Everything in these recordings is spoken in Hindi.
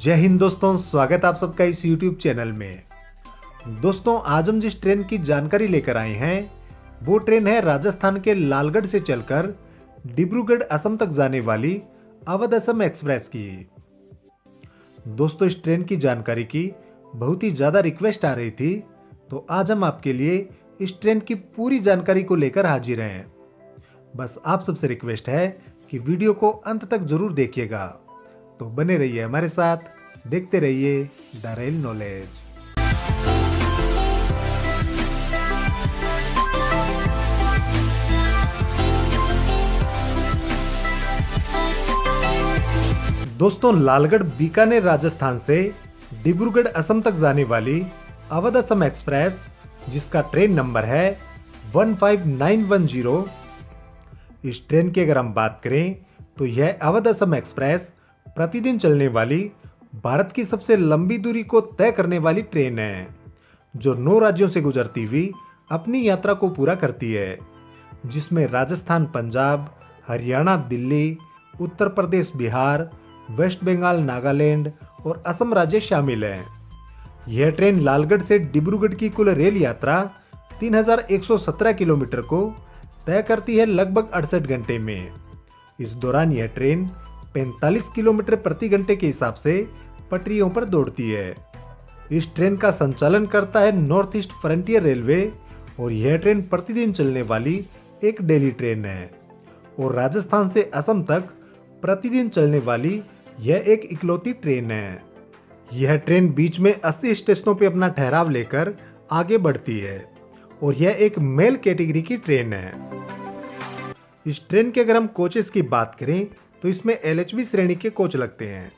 जय हिंद दोस्तों, स्वागत है आप सबका इस YouTube चैनल में। दोस्तों, आज हम जिस ट्रेन की जानकारी लेकर आए हैं वो ट्रेन है राजस्थान के लालगढ़ से चलकर डिब्रूगढ़ असम तक जाने वाली अवध असम एक्सप्रेस की। दोस्तों, इस ट्रेन की जानकारी की बहुत ही ज़्यादा रिक्वेस्ट आ रही थी, तो आज हम आपके लिए इस ट्रेन की पूरी जानकारी को लेकर हाजिर हैं। बस आप सबसे रिक्वेस्ट है कि वीडियो को अंत तक जरूर देखिएगा। तो बने रहिए हमारे साथ, देखते रहिए द रेल नॉलेज। दोस्तों, लालगढ़ बीकानेर राजस्थान से डिब्रूगढ़ असम तक जाने वाली अवध असम एक्सप्रेस, जिसका ट्रेन नंबर है 15910। इस ट्रेन की अगर हम बात करें तो यह अवध असम एक्सप्रेस प्रतिदिन चलने वाली भारत की सबसे लंबी दूरी को तय करने वाली ट्रेन है, जो 9 राज्यों से गुजरती हुई अपनी यात्रा को पूरा करती है, जिसमें राजस्थान, पंजाब, हरियाणा, दिल्ली, उत्तर प्रदेश, बिहार, वेस्ट बंगाल, नागालैंड और असम राज्य शामिल हैं। यह ट्रेन लालगढ़ से डिब्रूगढ़ की कुल रेल यात्रा 3117 किलोमीटर को तय करती है लगभग 68 घंटे में। इस दौरान यह ट्रेन 45 किलोमीटर प्रति घंटे के हिसाब से पटरियों पर दौड़ती है। इस ट्रेन का संचालन करता है नॉर्थ ईस्ट फ्रंटियर रेलवे और यह ट्रेन प्रतिदिन चलने वाली एक डेली ट्रेन है और राजस्थान से असम तक प्रतिदिन चलने वाली यह एक इकलौती ट्रेन है। यह ट्रेन बीच में 80 स्टेशनों पर अपना ठहराव लेकर आगे बढ़ती है और यह एक मेल कैटेगरी की ट्रेन है। इस ट्रेन के अगर हम कोचेस की बात करें तो इसमें LHB श्रेणी के कोच लगते हैं,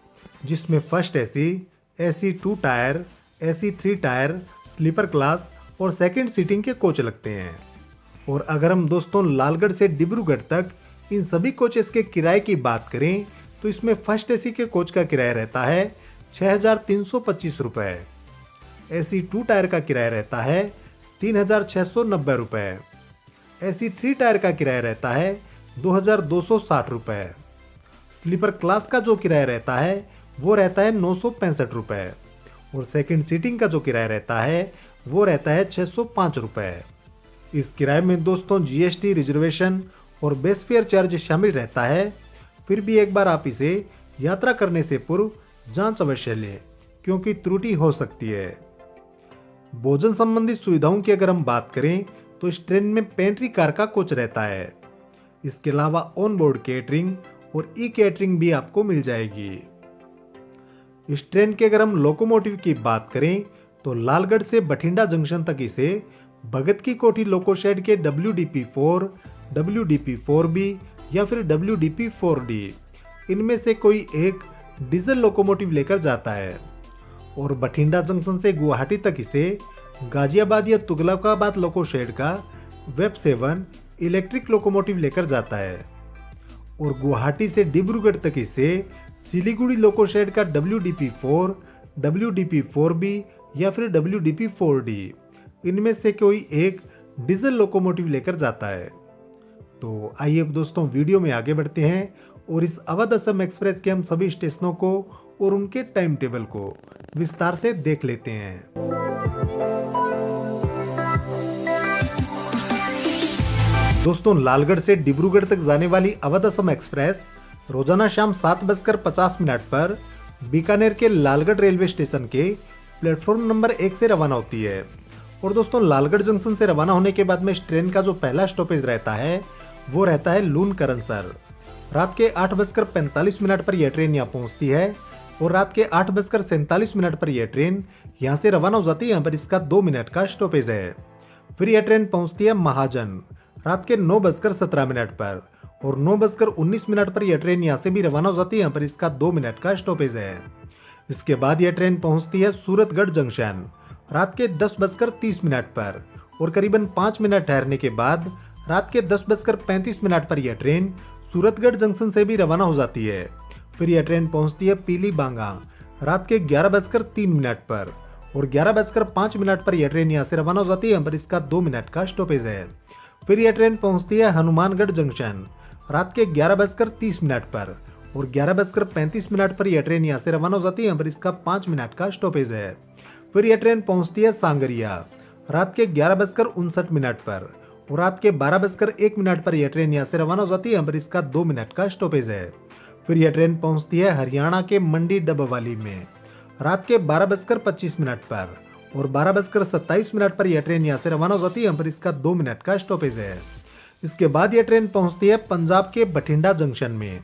जिसमें first AC, AC 2 tier, AC 3 tier, sleeper class और सेकंड सीटिंग के कोच लगते हैं। और अगर हम दोस्तों लालगढ़ से डिब्रूगढ़ तक इन सभी कोचेस के किराए की बात करें तो इसमें फर्स्ट AC के कोच का किराया रहता है 6325 रुपये, AC 2 टायर का किराया रहता है 3690 रुपये, AC 3 टायर का किराया रहता है 2260 रुपये, स्लीपर क्लास का जो किराया रहता है वो रहता है 965 रुपये और सेकंड सीटिंग का जो किराया रहता है वो रहता है 605 रुपये। इस किराए में दोस्तों GST, रिजर्वेशन और बेस फेयर चार्ज शामिल रहता है। फिर भी एक बार आप इसे यात्रा करने से पूर्व जांच अवश्य लें, क्योंकि त्रुटि हो सकती है। भोजन संबंधित सुविधाओं की अगर हम बात करें तो इस ट्रेन में पेंट्री कार का कोच रहता है। इसके अलावा ऑन बोर्ड केटरिंग और कैटरिंग भी आपको मिल जाएगी। इस ट्रेन के अगर हम लोकोमोटिव की बात करें तो लालगढ़ से बठिंडा जंक्शन तक इसे भगत की कोठी लोकोशेड के WDP4, WDP4B या फिर WDP4D इनमें से कोई एक डीजल लोकोमोटिव लेकर जाता है और बठिंडा जंक्शन से गुवाहाटी तक इसे गाजियाबाद या तुगलकाबाद लोकोशेड का वेब 7 इलेक्ट्रिक लोकोमोटिव लेकर जाता है और गुवाहाटी से डिब्रूगढ़ तक इसे सिलीगुड़ी लोकोशेड का WDP4, WDP4B या फिर WDP4D इनमें से कोई एक डीजल लोकोमोटिव लेकर जाता है। तो आइए अब दोस्तों वीडियो में आगे बढ़ते हैं और इस अवध असम एक्सप्रेस के हम सभी स्टेशनों को और उनके टाइम टेबल को विस्तार से देख लेते हैं। दोस्तों, लालगढ़ से डिब्रूगढ़ तक जाने वाली अवध असम एक्सप्रेस रोजाना शाम 7:50 पर बीकानेर के लालगढ़ रेलवे स्टेशन के प्लेटफॉर्म नंबर 1 से रवाना होती है। और दोस्तों, लालगढ़ जंक्शन से रवाना होने के बाद में इस ट्रेन का जो पहला स्टॉपेज रहता है वो रहता है लूनकरनसर। रात के 8:45 पर यह ट्रेन यहाँ पहुँचती है और रात के 8:47 पर यह ट्रेन यहाँ से रवाना हो जाती है। यहाँ पर इसका 2 मिनट का स्टॉपेज है। फिर यह ट्रेन पहुँचती है महाजन रात के 9:17 पर और 9:19 पर यह ट्रेन यहाँ से भी रवाना हो जाती है। यहाँ पर इसका 2 मिनट का स्टॉपेज है। इसके बाद यह ट्रेन पहुँचती है सूरतगढ़ जंक्शन रात के 10:30 पर और करीबन 5 मिनट ठहरने के बाद रात के 10:35 पर यह ट्रेन सूरतगढ़ जंक्शन से भी रवाना हो जाती है। फिर यह ट्रेन पहुँचती है पीली बांगा रात के 11:03 पर और 11:05 पर यह ट्रेन यहाँ से रवाना हो जाती है। यहाँ पर इसका 2 मिनट का स्टॉपेज है। फिर यह ट्रेन पहुंचती है हनुमानगढ़ जंक्शन रात के 11:30 पर और 11:35 पर यह ट्रेन यहाँ से रवाना हो जाती है, यहाँ पर इसका 5 मिनट का स्टॉपेज है। फिर यह ट्रेन पहुंचती है सांगरिया रात के 11:59 पर, और रात के 12:01 पर यह ट्रेन यहाँ से रवाना हो जाती है, यहाँ पर इसका 2 मिनट का स्टॉपेज है। फिर यह ट्रेन पहुंचती है हरियाणा के मंडी डबवाली में रात के 12:25 पर, और 12:27 पर यह ट्रेन यहाँ से रवाना हो जाती है, यहाँ पर इसका 2 मिनट का स्टॉपेज है। इसके बाद यह ट्रेन पहुंचती है पंजाब के बठिंडा जंक्शन में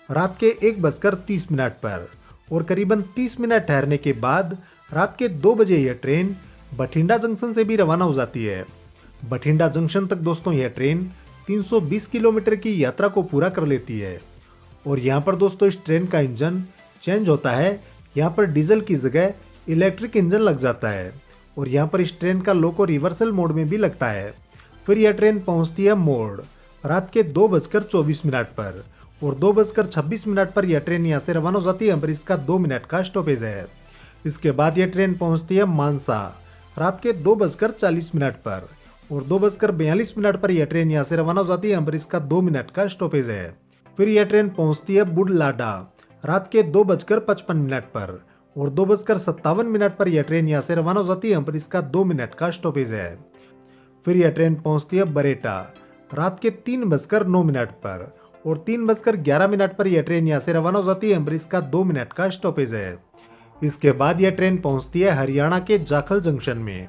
रात के 1:30 पर, और करीबन 30 मिनट ठहरने के बाद रात के 2 बजे यह ट्रेन बठिंडा जंक्शन से भी रवाना हो जाती है। बठिंडा जंक्शन तक दोस्तों यह ट्रेन 320 किलोमीटर की यात्रा को पूरा कर लेती है। और यहाँ पर दोस्तों इस ट्रेन का इंजन चेंज होता है, यहाँ पर डीजल की जगह इलेक्ट्रिक इंजन लग जाता है, और यहाँ पर इस ट्रेन का लोको रिवर्सल मोड में भी लगता है। फिर यह ट्रेन पहुँचती है मोड़ रात के 2:24 पर, और 2:26 पर यह ट्रेन यहाँ से रवाना हो जाती है, यहाँ पर इसका 2 मिनट का स्टॉपेज है। इसके बाद यह ट्रेन पहुँचती है मानसा रात के 2:40 पर, और 2:42 पर यह ट्रेन यहाँ से रवाना हो जाती है, यहाँ पर इसका 2 मिनट का स्टॉपेज है। फिर यह ट्रेन पहुँचती है बुढलाडा रात के 2:55 पर, और 2:57 पर यह ट्रेन यहाँ से रवाना हो जाती है, यहाँ पर इसका 2 मिनट का स्टॉपेज है। फिर यह ट्रेन पहुँचती है बरेटा रात के 3:09 पर, और 3:11 पर यह ट्रेन यहाँ से रवाना हो जाती है, यहाँ पर इसका 2 मिनट का स्टॉपेज है। इसके बाद यह ट्रेन पहुँचती है हरियाणा के जाखल जंक्शन में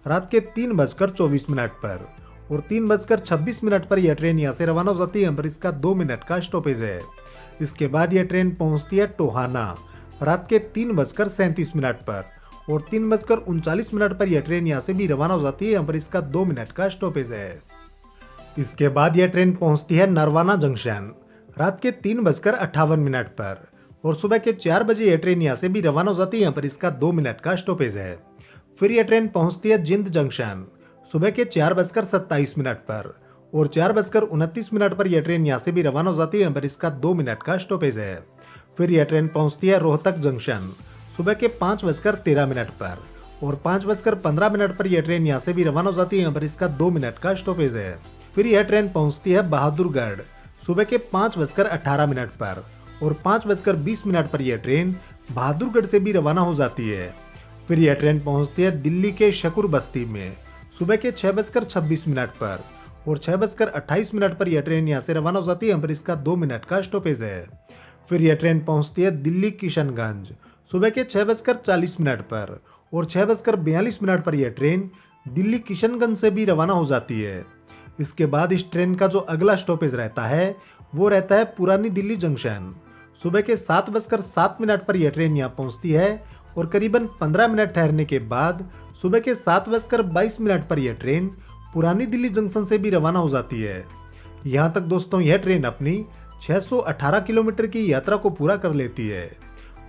रात के 3:24 पर, और 3:26 पर यह ट्रेन यहाँ से रवाना हो जाती है, यहाँ पर इसका 2 मिनट का स्टॉपेज है। इसके बाद यह ट्रेन पहुँचती है टोहाना रात के 3:37 पर, और 3:39 पर यह ट्रेन यहाँ से भी रवाना हो जाती है, यहाँ पर इसका 2 मिनट का स्टॉपेज है। इसके बाद यह ट्रेन पहुँचती है नरवाना जंक्शन रात के 3:58 पर, और सुबह के 4 बजे यह ट्रेन यहाँ से भी रवाना हो जाती है, यहाँ पर इसका 2 मिनट का स्टॉपेज है। फिर यह ट्रेन पहुँचती है जिंद जंक्शन सुबह के 4:27 पर, और 4:29 पर यह ट्रेन यहाँ से भी रवाना हो जाती है, यहाँ पर इसका 2 मिनट का स्टॉपेज है। फिर यह ट्रेन पहुँचती है रोहतक जंक्शन सुबह के 5:13 पर, और 5:15 पर यह ट्रेन यहाँ से भी रवाना हो जाती है, यहाँ पर इसका 2 मिनट का स्टॉपेज है। फिर यह ट्रेन पहुँचती है बहादुरगढ़ सुबह के 5:18 पर, और 5:20 पर यह ट्रेन बहादुरगढ़ से भी रवाना हो जाती है। फिर यह ट्रेन पहुँचती है दिल्ली के शकुर बस्ती में सुबह के 6:26 पर, और 6:28 पर यह ट्रेन यहाँ से रवाना हो जाती है, यहाँ पर इसका 2 मिनट का स्टॉपेज है। फिर यह ट्रेन पहुँचती है दिल्ली किशनगंज सुबह के 6:40 पर, और 6:42 पर यह ट्रेन दिल्ली किशनगंज से भी रवाना हो जाती है। इसके बाद इस ट्रेन का जो अगला स्टॉपेज रहता है वो रहता है पुरानी दिल्ली जंक्शन सुबह के 7:07 पर यह ट्रेन यहाँ पहुँचती है, और करीबन 15 मिनट ठहरने के बाद सुबह के 7:22 पर यह ट्रेन पुरानी दिल्ली जंक्शन से भी रवाना हो जाती है। यहाँ तक दोस्तों यह ट्रेन अपनी 618 किलोमीटर की यात्रा को पूरा कर लेती है।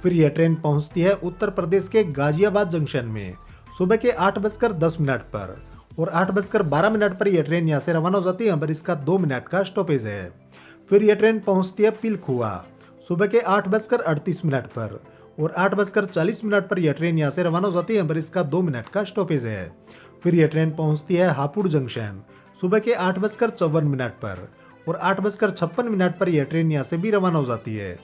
फिर यह ट्रेन पहुँचती है उत्तर प्रदेश के गाजियाबाद जंक्शन में सुबह के 8:10 पर, और 8:12 पर यह ट्रेन यहाँ से रवाना हो जाती है, यहाँ पर इसका 2 मिनट का स्टॉपेज है। फिर यह ट्रेन पहुँचती है पिलखुआ सुबह के 8:38 पर, और 8:40 पर यह ट्रेन यहाँ से रवाना हो जाती है, यहाँ पर इसका 2 मिनट का स्टॉपेज है। फिर यह ट्रेन पहुँचती है हापुड़ जंक्शन सुबह के 8:54 पर, और 8:56 पर यह ट्रेन यहाँ से भी रवाना हो जाती है।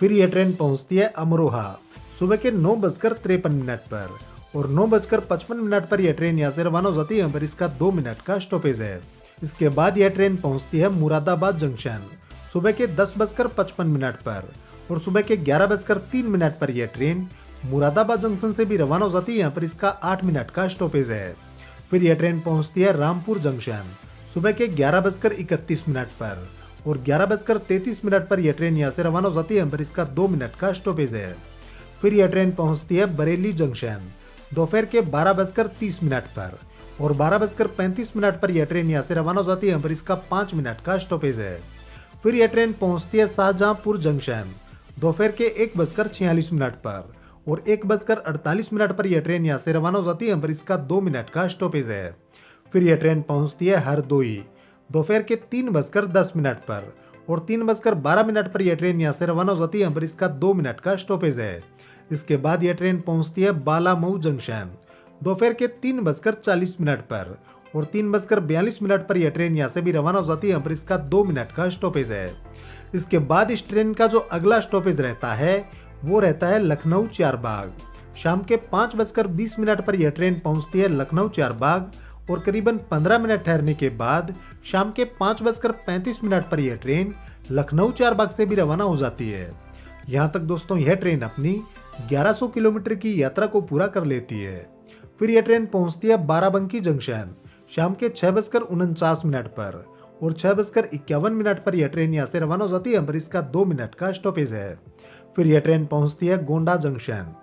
फिर यह ट्रेन पहुँचती है अमरोहा सुबह के 9:53 पर, और 9:55 पर यह ट्रेन यहाँ से रवाना हो जाती है, यहाँ पर इसका 2 मिनट का स्टॉपेज है। इसके बाद यह ट्रेन पहुँचती है मुरादाबाद जंक्शन सुबह के 10:55 पर, और सुबह के 11:03 पर यह ट्रेन मुरादाबाद जंक्शन से भी रवाना हो जाती है, यहाँ पर इसका 8 मिनट का स्टॉपेज है। फिर यह ट्रेन पहुँचती है रामपुर जंक्शन सुबह के 11:31 पर, और 11:33 पर यह ट्रेन यहाँ से रवाना हो जाती है, यहाँ पर इसका 2 मिनट का स्टॉपेज है। फिर यह ट्रेन पहुँचती है बरेली जंक्शन दोपहर के 12:30 पर, और 12:35 पर यह ट्रेन यहाँ से रवाना हो जाती है, यहाँ पर इसका 5 मिनट का स्टॉपेज है। फिर यह ट्रेन पहुँचती है शाहजहांपुर जंक्शन दोपहर के 1:46 पर, और 1:48 पर यह ट्रेन यहाँ से रवाना हो जाती है, यहाँ पर इसका 2 मिनट का स्टॉपेज है। फिर यह ट्रेन पहुँचती है हरदोई दोपहर के 3:10 पर, और 3:12 पर यह ट्रेन यहाँ से रवाना हो जाती है, यहाँ पर इसका 2 मिनट का स्टॉपेज है। इसके बाद यह ट्रेन पहुँचती है बालामऊ जंक्शन दोपहर के 3:40 पर, और 3:42 पर यह ट्रेन यहाँ से भी रवाना हो जाती है, यहाँ पर इसका 2 मिनट का स्टॉपेज है। इसके बाद इस ट्रेन का जो अगला स्टॉपेज रहता है वो रहता है लखनऊ चारबाग। शाम के 5:20 पर यह ट्रेन पहुंचती है लखनऊ चारबाग और करीबन 15 मिनट ठहरने के बाद शाम के 5:35 पर यह ट्रेन लखनऊ चारबाग से भी रवाना हो जाती है। यहाँ तक दोस्तों यह ट्रेन अपनी 1100 किलोमीटर की यात्रा को पूरा कर लेती है। फिर यह ट्रेन पहुंचती है बाराबंकी जंक्शन शाम के 6:49 पर और 6:51 पर यह ट्रेन यहाँ से रवाना हो जाती है, पर इसका 2 मिनट का स्टॉपेज है। फिर यह ट्रेन पहुंचती है गोंडा जंक्शन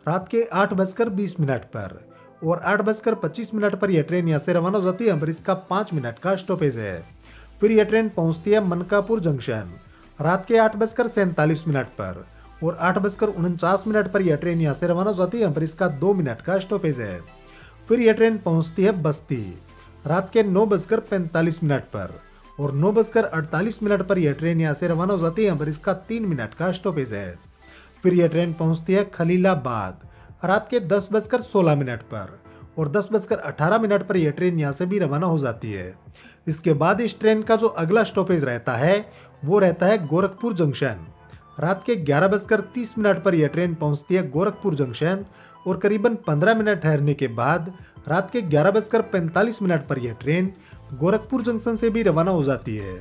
रात के 8:20 पर और 8:25 पर यह ट्रेन यहाँ से रवाना हो जाती है, पर इसका 5 मिनट का स्टॉपेज है। फिर यह ट्रेन पहुंचती है मनकापुर जंक्शन रात के 8:47 पर और 8:49 पर यह ट्रेन यहाँ से रवाना हो जाती है, पर इसका 2 मिनट का स्टॉपेज है। फिर यह ट्रेन पहुंचती है बस्ती रात के 9:45 पर और 9:48 पर यह ट्रेन यहाँ से रवाना हो जाती है, पर इसका 3 मिनट का स्टॉपेज है। फिर यह ट्रेन पहुंचती है खलीलाबाद रात के 10:16 पर और 10:18 पर यह ट्रेन यहाँ से भी रवाना हो जाती है। इसके बाद इस ट्रेन का जो अगला स्टॉपेज रहता है वो रहता है गोरखपुर जंक्शन। रात के 11:30 पर यह ट्रेन पहुंचती है गोरखपुर जंक्शन और करीबन 15 मिनट ठहरने के बाद रात के 11:45 पर यह ट्रेन गोरखपुर जंक्शन से भी रवाना हो जाती है।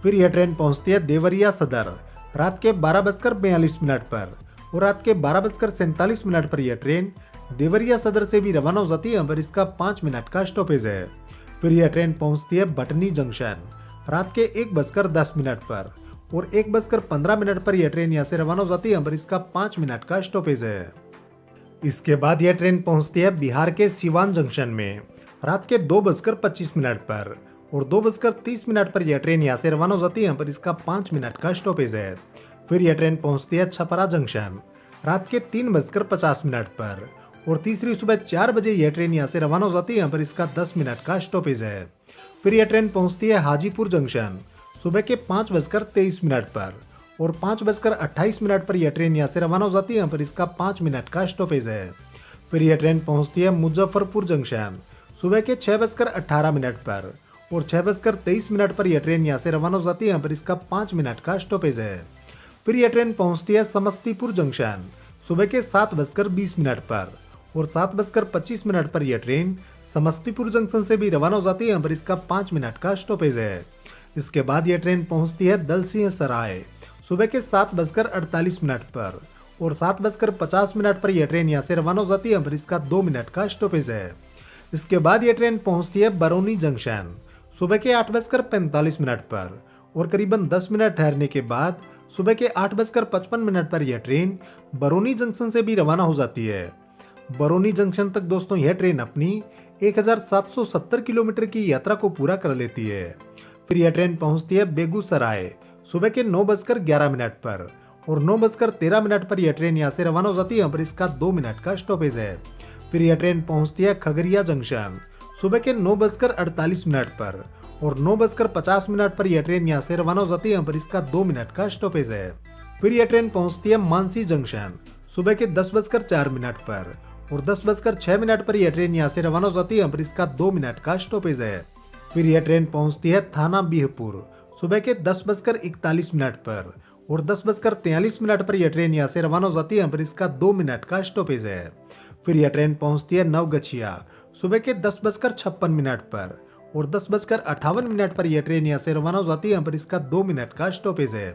फिर यह ट्रेन पहुंचती है देवरिया सदर रात के 12:42 पर और रात के 12:47 पर यह ट्रेन देवरिया सदर से भी रवाना हो जाती है, पर इसका 5 मिनट का स्टॉपेज है। फिर यह ट्रेन पहुंचती है बटनी जंक्शन रात के 1:10 पर और 1:15 पर यह ट्रेन यहाँ से रवाना हो जाती है, पर इसका 5 मिनट का स्टॉपेज है। इसके बाद यह ट्रेन पहुंचती है बिहार के सिवान जंक्शन में रात के 2:25 पर और 2:30 पर यह ट्रेन यहाँ से रवाना हो जाती है, पर इसका 5 मिनट का स्टॉपेज है। फिर यह ट्रेन पहुंचती है छपरा जंक्शन रात के 3:50 पर और तीसरी सुबह 4 बजे यह ट्रेन यहाँ से रवाना हो जाती है, पर इसका 10 मिनट का स्टॉपेज है। फिर यह ट्रेन पहुंचती है हाजीपुर जंक्शन सुबह के 5:23 पर और 5:28 पर यह ट्रेन यहाँ से रवाना हो जाती है, पर इसका 5 मिनट का स्टॉपेज है। फिर यह ट्रेन पहुंचती है मुजफ्फरपुर जंक्शन सुबह के 6:18 पर और 6:23 पर यह ट्रेन यहाँ से रवाना हो जाती है, पर इसका 5 मिनट का स्टॉपेज है। फिर यह ट्रेन पहुंचती है समस्तीपुर जंक्शन सुबह के 7:20 पर और 7:25 पर यह ट्रेन समस्तीपुर जंक्शन से भी रवाना हो जाती है, पर इसका 5 मिनट का स्टॉपेज है। इसके बाद यह ट्रेन पहुंचती है दलसिंह सराय सुबह के 7:48 पर और 7:50 पर यह ट्रेन यहाँ से रवाना हो जाती है, पर इसका 2 मिनट का स्टॉपेज है। इसके बाद यह ट्रेन पहुंचती है बरौनी जंक्शन सुबह के 8:45 पर और करीबन 10 मिनट ठहरने के बाद सुबह के 8:55 पर यह ट्रेन बरौनी जंक्शन से भी रवाना हो जाती है। बरौनी जंक्शन तक दोस्तों यह ट्रेन अपनी 1770 किलोमीटर की यात्रा को पूरा कर लेती है। फिर यह ट्रेन पहुंचती है बेगूसराय सुबह के 9:11 पर और 9:13 पर यह ट्रेन यहाँ से रवाना हो जाती है, पर इसका 2 मिनट का स्टॉपेज है। फिर यह ट्रेन पहुंचती है खगड़िया जंक्शन सुबह के 9:48 पर और 9:50 पर यह ट्रेन यहाँ से रवाना हो जाती है, पर इसका 2 मिनट का स्टॉपेज है। फिर यह ट्रेन पहुंचती है मानसी जंक्शन सुबह के 10:04 पर और 10:06 पर यह ट्रेन यहाँ से रवाना हो जाती है, पर इसका 2 मिनट का स्टॉपेज है। फिर यह ट्रेन पहुंचती है थाना बिहपुर सुबह के 10:41 पर और 10:43 पर यह ट्रेन यहाँ से रवाना हो जाती है, पर इसका 2 मिनट का स्टॉपेज है। फिर यह ट्रेन पहुंचती है नवगछिया सुबह के 10:56 पर और 10:58 पर यह ट्रेन यहाँ से रवाना हो जाती है, पर इसका 2 मिनट का स्टॉपेज है।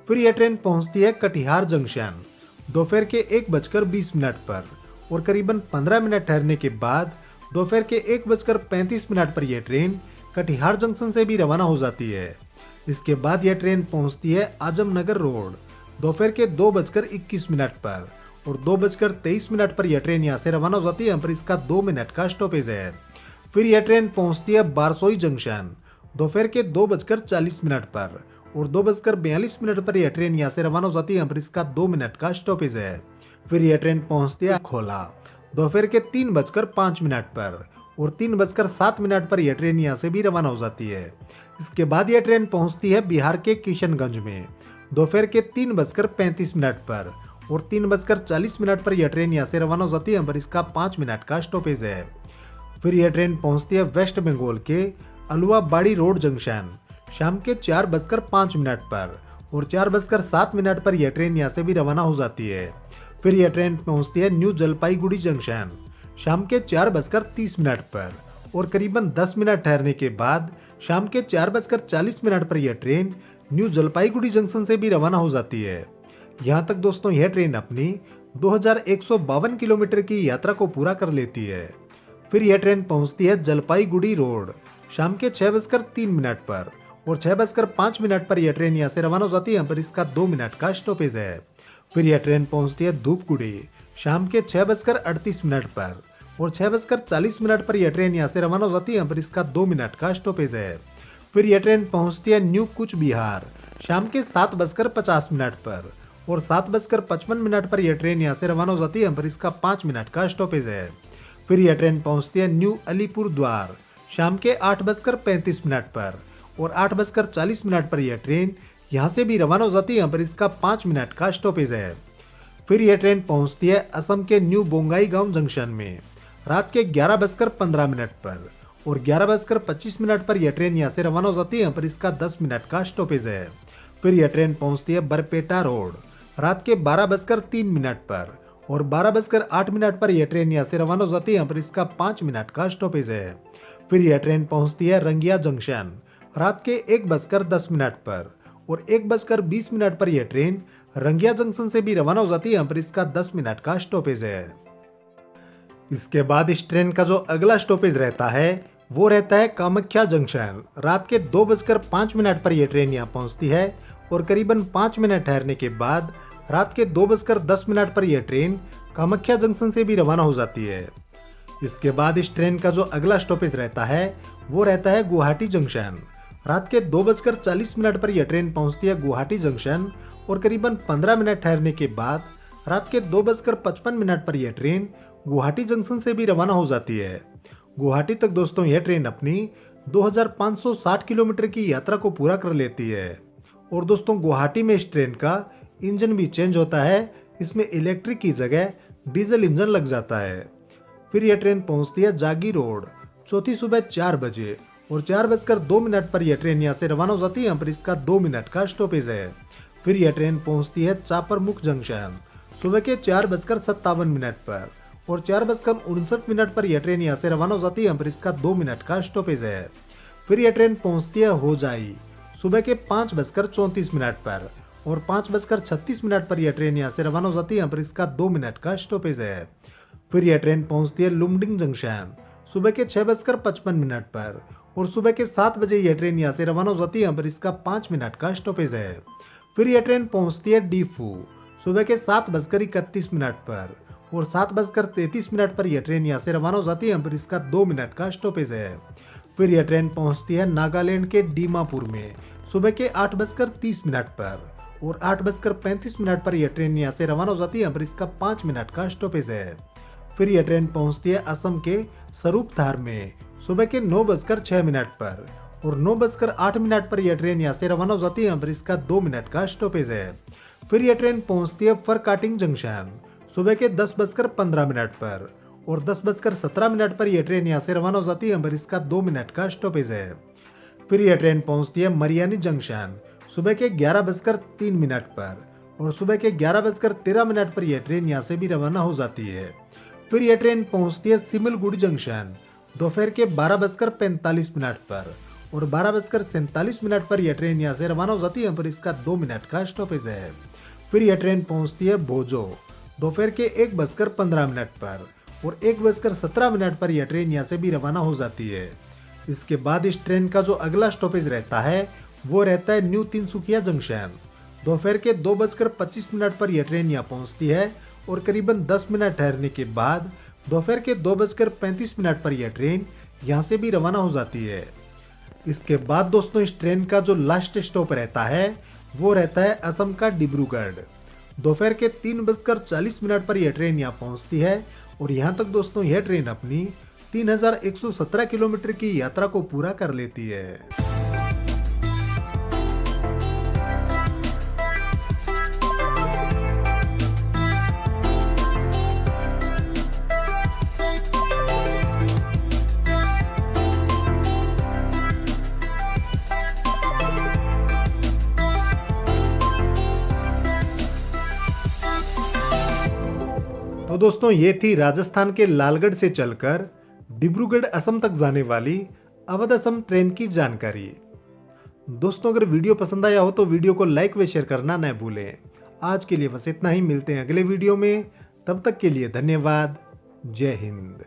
फिर यह ट्रेन पहुंचती है कटिहार जंक्शन दोपहर के 1:20 पर और करीबन 15 मिनट ठहरने के बाद दोपहर के 1:35 पर यह ट्रेन कटिहार जंक्शन से भी रवाना हो जाती है। इसके बाद यह ट्रेन पहुंचती है आजमनगर रोड दोपहर के 2:21 पर और 2:23 पर यह ट्रेन यहाँ से रवाना हो जाती है, पर इसका 2 मिनट का स्टॉपेज है। फिर यह ट्रेन पहुंचती है बारसोई जंक्शन दोपहर के 2:40 पर और 2:42 पर यह ट्रेन यहाँ से रवाना हो जाती है, पर इसका 2 मिनट का स्टॉपेज है। फिर यह ट्रेन पहुंचती है खोला दोपहर के 3:05 पर और 3:07 पर यह ट्रेन यहाँ से भी रवाना हो जाती है। इसके बाद यह ट्रेन पहुंचती है बिहार के किशनगंज में दोपहर के 3:35 पर और 3:40 पर यह ट्रेन यहाँ से रवाना हो जाती है, पर इसका 5 मिनट का स्टॉपेज है। फिर यह ट्रेन पहुंचती है वेस्ट बंगाल के अलुवाबाड़ी रोड जंक्शन शाम के 4:05 पर और 4:07 पर यह ट्रेन यहाँ से भी रवाना हो जाती है। फिर यह ट्रेन पहुंचती है न्यू जलपाईगुड़ी जंक्शन शाम के 4:30 पर और करीबन 10 मिनट ठहरने के बाद शाम के 4:40 पर यह ट्रेन न्यू जलपाईगुड़ी जंक्शन से भी रवाना हो जाती है। यहाँ तक दोस्तों यह ट्रेन अपनी 2152 किलोमीटर की यात्रा को पूरा कर लेती है। फिर यह ट्रेन पहुंचती है जलपाईगुड़ी रोड शाम के 6:03 पर और 6:05 पर यह ट्रेन यहाँ से रवाना हो जाती है, पर इसका 2 मिनट का स्टॉपेज है। फिर यह ट्रेन पहुंचती है धूपगुड़ी शाम के 6:38 पर और 6:40 पर यह ट्रेन यहाँ से रवाना हो जाती है, पर इसका 2 मिनट का स्टॉपेज है। फिर यह ट्रेन पहुंचती है न्यू कुच बिहार शाम के 7:50 पर और 7:55 पर यह ट्रेन यहाँ से रवाना हो जाती है, पर इसका 5 मिनट का स्टॉपेज है। फिर यह ट्रेन पहुंचती है न्यू अलीपुर द्वार शाम के 8:35 पर और 8:40 पर यह ट्रेन यहाँ से भी रवाना हो जाती है, पर इसका 5 मिनट का स्टॉपेज है। फिर यह ट्रेन पहुंचती है असम के न्यू बोंगाईगांव जंक्शन में रात के 11:15 पर और 11:25 पर यह ट्रेन यहाँ से रवाना हो जाती है, पर इसका 10 मिनट का स्टॉपेज है। फिर यह ट्रेन पहुंचती है बरपेटा रोड रात के 12:03 पर और 12:08 पर यह ट्रेन यहाँ से रवाना हो जाती है, पर इसका 5 मिनट का स्टॉपेज है। फिर यह ट्रेन पहुंचती है रंगिया जंक्शन रात के 1:10 पर और 1:20 पर यह ट्रेन रंगिया जंक्शन से भी रवाना हो जाती है, पर इसका 10 मिनट का स्टॉपेज है। इसके बाद इस ट्रेन का जो अगला स्टॉपेज रहता है वो रहता है कामाख्या जंक्शन रात के 2:05 पर यह ट्रेन यहाँ पहुंचती है और करीबन 5 मिनट ठहरने के बाद रात के 2:10 पर यह ट्रेन कामाख्या जंक्शन से भी रवाना हो जाती है। इसके बाद इस ट्रेन का जो अगला स्टॉपेज रहता है वो रहता है गुवाहाटी जंक्शन रात के 2:40 पर यह ट्रेन पहुंचती है गुवाहाटी जंक्शन और करीबन 15 मिनट ठहरने के बाद रात के 2:55 पर यह ट्रेन गुवाहाटी जंक्शन से भी रवाना हो जाती है। गुवाहाटी तक दोस्तों यह ट्रेन अपनी 2560 किलोमीटर की यात्रा को पूरा कर लेती है। और दोस्तों गुवाहाटी में इस ट्रेन का इंजन भी चेंज होता है, इसमें इलेक्ट्रिक की जगह डीजल इंजन लग जाता है। फिर यह ट्रेन पहुंचती है जागी रोड चौथी सुबह 4 बजे और 4:02 पर यह ट्रेन यहाँ से रवाना हो जाती है, पर इसका 2 मिनट का स्टॉपेज है। फिर यह ट्रेन पहुंचती है चापरमुख जंक्शन सुबह के 4:57 पर और 4:59 पर यह ट्रेन यहाँ से रवाना हो जाती है, पर इसका 2 मिनट का स्टॉपेज है। फिर यह ट्रेन पहुंचती है होजाई सुबह के 5:34 पर और 5:36 पर यह ट्रेन यहाँ से रवाना हो जाती है, पर इसका 2 मिनट का स्टॉपेज है। फिर यह ट्रेन पहुंचती है लुमडिंग जंक्शन सुबह के 6:55 पर और सुबह के 7 बजे यह ट्रेन यहाँ से रवाना हो जाती है, पर इसका 5 मिनट का स्टॉपेज है। फिर यह ट्रेन पहुंचती है डीफू सुबह के 7:31 पर और 7:33 पर यह ट्रेन यहाँ से रवाना हो जाती है, पर इसका 2 मिनट का स्टॉपेज है। फिर यह ट्रेन पहुंचती है नागालैंड के दीमापुर में सुबह के 8:30 पर और 8:35 पर यह ट्रेन यहाँ से रवाना हो जाती है, पर इसका 5 मिनट का स्टॉपेज है। फिर यह ट्रेन पहुंचती है असम के स्वरूपधार में सुबह के 9:06 पर और 9:08 पर यह ट्रेन यहाँ से रवाना हो जाती है, पर इसका 2 मिनट का स्टॉपेज है। फिर यह ट्रेन पहुंचती है फरकाटिंग जंक्शन सुबह के 10:15 पर और 10:17 पर यह ट्रेन यहाँ से रवाना हो जाती है, पर इसका 2 मिनट का स्टॉपेज है। फिर यह ट्रेन पहुंचती है मरियानी जंक्शन सुबह के 11:03 पर और सुबह के 11:13 पर यह ट्रेन यहाँ से भी रवाना हो जाती है। फिर यह ट्रेन पहुंचती है सिमलगुड़ी जंक्शन दोपहर के 12:45 पर और 12:47 पर यह ट्रेन यहाँ से रवाना हो जाती है, पर इसका 2 मिनट का स्टॉपेज है। फिर यह ट्रेन पहुंचती है भोजो दोपहर के 1:15 पर और 1:17 पर यह ट्रेन यहाँ से भी रवाना हो जाती है। इसके बाद इस ट्रेन का जो अगला स्टॉपेज रहता है वो रहता है न्यू तिनसुकिया जंक्शन दोपहर के 2:25 पर यह ट्रेन यहाँ पहुँचती है और करीबन 10 मिनट ठहरने के बाद दोपहर के 2:35 पर यह ट्रेन यहाँ से भी रवाना हो जाती है। इसके बाद दोस्तों इस ट्रेन का जो लास्ट स्टॉप रहता है वो रहता है असम का डिब्रूगढ़ दोपहर के 3:40 पर यह ट्रेन यहाँ पहुँचती है और यहाँ तक दोस्तों यह ट्रेन अपनी 3117 किलोमीटर की यात्रा को पूरा कर लेती है। तो दोस्तों ये थी राजस्थान के लालगढ़ से चलकर डिब्रूगढ़ असम तक जाने वाली अवध असम ट्रेन की जानकारी। दोस्तों अगर वीडियो पसंद आया हो तो वीडियो को लाइक व शेयर करना न भूलें। आज के लिए बस इतना ही, मिलते हैं अगले वीडियो में। तब तक के लिए धन्यवाद। जय हिंद।